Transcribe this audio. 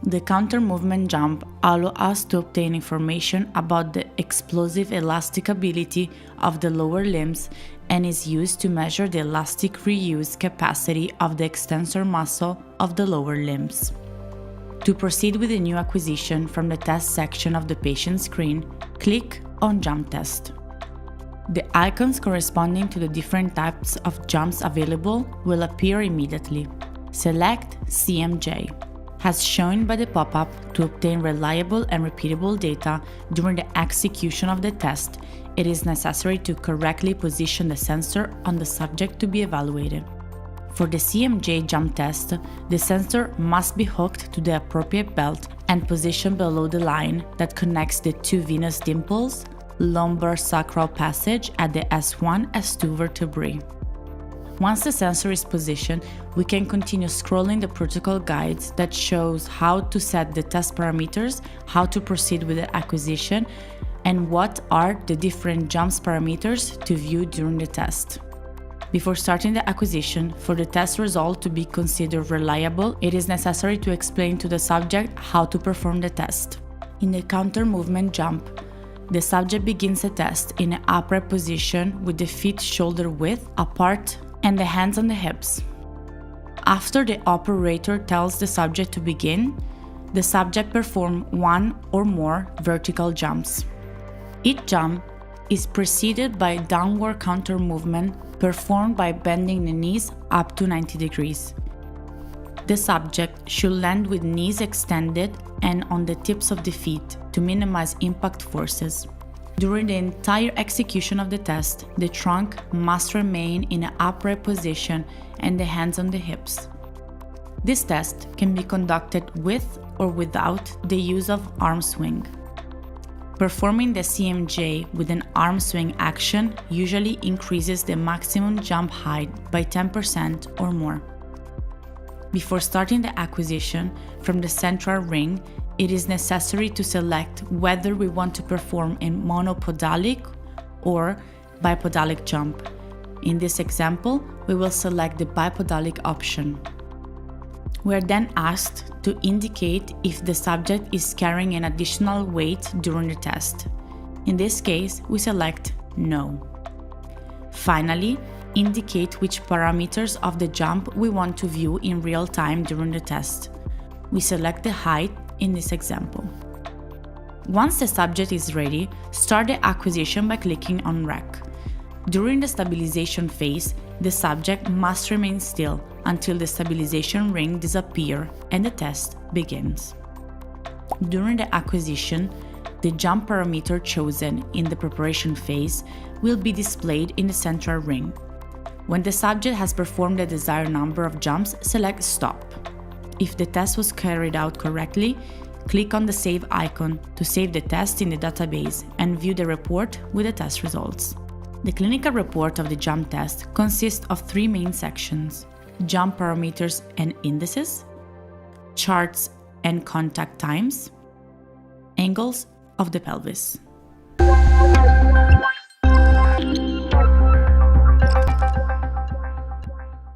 The counter movement jump allows us to obtain information about the explosive elastic ability of the lower limbs and is used to measure the elastic reuse capacity of the extensor muscle of the lower limbs. To proceed with a new acquisition from the test section of the patient screen, click on Jump Test. The icons corresponding to the different types of jumps available will appear immediately. Select CMJ. As shown by the pop-up, to obtain reliable and repeatable data during the execution of the test, it is necessary to correctly position the sensor on the subject to be evaluated. For the CMJ jump test, the sensor must be hooked to the appropriate belt and positioned below the line that connects the two venous dimples, lumbar sacral passage at the S1-S2 vertebrae. Once the sensor is positioned, we can continue scrolling the protocol guides that shows how to set the test parameters, how to proceed with the acquisition, and what are the different jumps parameters to view during the test. Before starting the acquisition, for the test result to be considered reliable, it is necessary to explain to the subject how to perform the test. In the counter movement jump, the subject begins the test in an upright position with the feet shoulder width apart and the hands on the hips. After the operator tells the subject to begin, the subject performs one or more vertical jumps. Each jump is preceded by a downward counter movement performed by bending the knees up to 90 degrees. The subject should land with knees extended and on the tips of the feet to minimize impact forces. During the entire execution of the test, the trunk must remain in an upright position and the hands on the hips. This test can be conducted with or without the use of arm swing. Performing the CMJ with an arm swing action usually increases the maximum jump height by 10% or more. Before starting the acquisition from the central ring, it is necessary to select whether we want to perform a monopodalic or bipodalic jump. In this example, we will select the bipodalic option. We are then asked to indicate if the subject is carrying an additional weight during the test. In this case, we select No. Finally, indicate which parameters of the jump we want to view in real time during the test. We select the height in this example. Once the subject is ready, start the acquisition by clicking on Rec. During the stabilization phase, the subject must remain still until the stabilization ring disappears and the test begins. During the acquisition, the jump parameter chosen in the preparation phase will be displayed in the central ring. When the subject has performed the desired number of jumps, select Stop. If the test was carried out correctly, click on the Save icon to save the test in the database and view the report with the test results. The clinical report of the jump test consists of three main sections: jump parameters and indices, charts and contact times, angles of the pelvis.